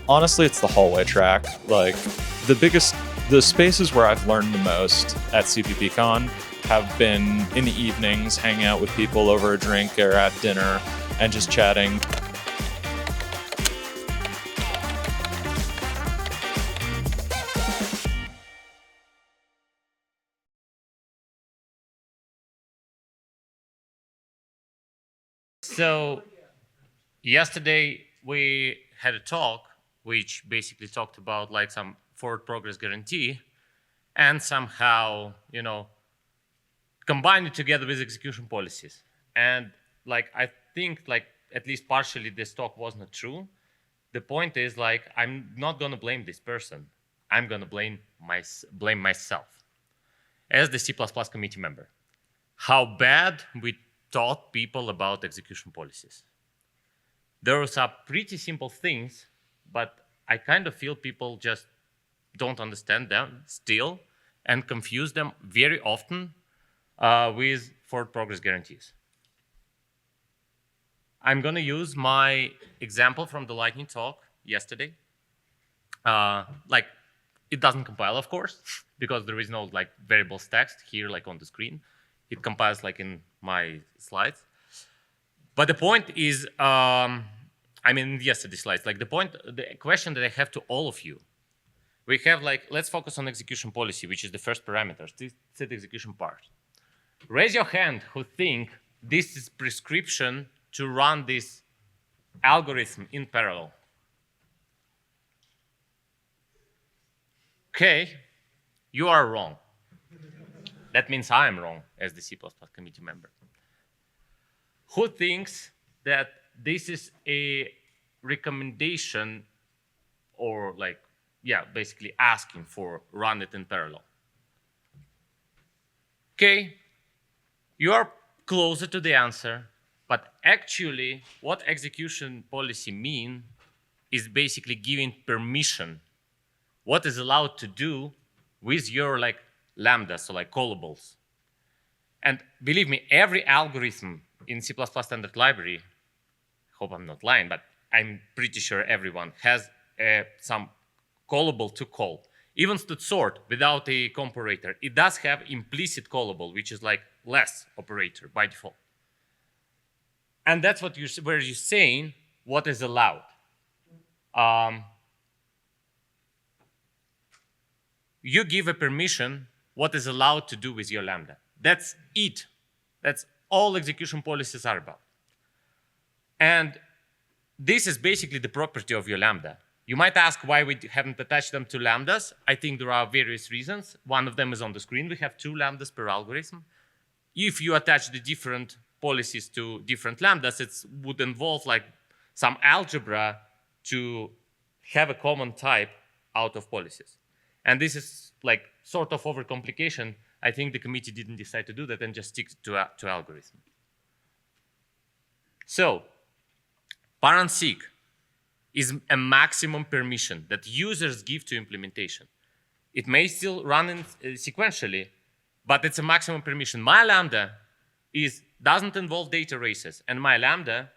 Honestly, it's the hallway track. Like, the spaces where I've learned the most at CppCon have been in the evenings, hanging out with people over a drink or at dinner and just chatting. So yesterday we had a talk which basically talked about like some forward progress guarantee and somehow, combined it together with execution policies. And like, I think like at least partially this talk was not true. The point is like, I'm not gonna blame this person. I'm gonna blame myself as the C++ committee member. How bad we taught people about execution policies. Those are pretty simple things, but I kind of feel people just don't understand them still and confuse them very often with forward progress guarantees. I'm going to use my example from the lightning talk yesterday. Like, it doesn't compile, of course, because there is no like variables text here like on the screen. It compiles like in my slides. But the point is, yesterday's slides, like the question that I have to all of you, we have like, let's focus on execution policy, which is the first parameter, set execution part. Raise your hand who think this is prescription to run this algorithm in parallel. Okay, you are wrong. That means I'm wrong as the C++ committee member. Who thinks that this is a recommendation or like, yeah, basically asking for run it in parallel? Okay, you are closer to the answer, but actually what execution policy mean is basically giving permission, what is allowed to do with your like lambdas, so like callables. And believe me, every algorithm in C++ standard library, hope I'm not lying, but I'm pretty sure everyone has some callable to call. Even sort without a comparator, it does have implicit callable, which is like less operator by default. And that's what where you're saying what is allowed. You give a permission what is allowed to do with your lambda. That's it. That's all execution policies are about. And this is basically the property of your lambda. You might ask why we haven't attached them to lambdas. I think there are various reasons. One of them is on the screen. We have 2 lambdas per algorithm. If you attach the different policies to different lambdas, it would involve like some algebra to have a common type out of policies. And this is like sort of overcomplication. I think the committee didn't decide to do that and just stick to algorithm. So, parent-seek is a maximum permission that users give to implementation. It may still run in, sequentially, but it's a maximum permission. My lambda doesn't involve data races, and my lambda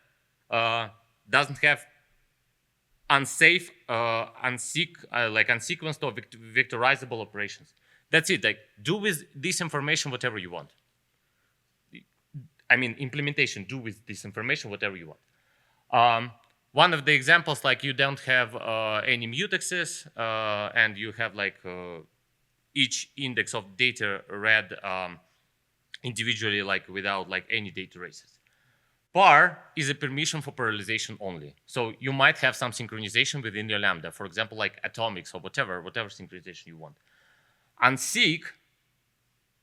doesn't have unsafe, unsequenced or vectorizable operations. That's it. Like, do with this information whatever you want. I mean, implementation, do with this information whatever you want. One of the examples, like you don't have any mutexes, and you have like each index of data read individually, like without like any data races. Par is a permission for parallelization only. So you might have some synchronization within your lambda, for example, like atomics or whatever synchronization you want. Unseek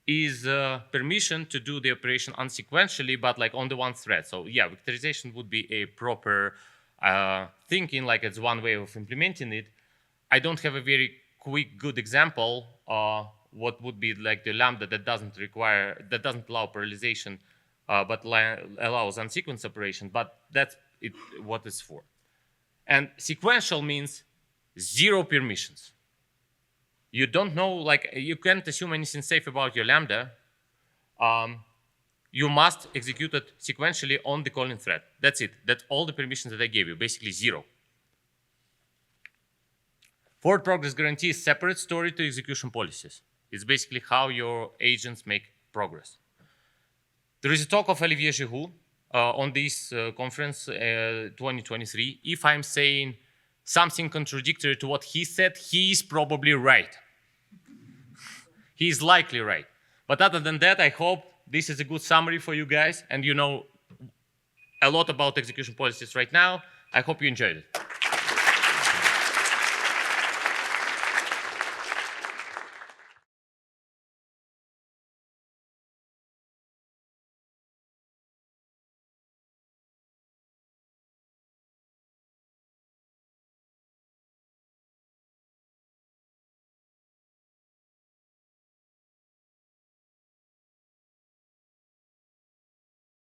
is permission to do the operation unsequentially, but like on the one thread. So yeah, vectorization would be a proper thinking, like it's one way of implementing it. I don't have a very quick, good example what would be like the lambda that doesn't allow parallelization, but allows unsequenced operation, but that's what it's for. And sequential means 0 permissions. You don't know, like, you can't assume anything safe about your lambda. You must execute it sequentially on the calling thread. That's it. That's all the permissions that I gave you, basically 0. Forward progress guarantee is separate story to execution policies. It's basically how your agents make progress. There is a talk of Olivier Giroud on this conference 2023. If I'm saying something contradictory to what he said, he is probably right. He is likely right. But other than that, I hope this is a good summary for you guys, and you know a lot about execution policies right now. I hope you enjoyed it.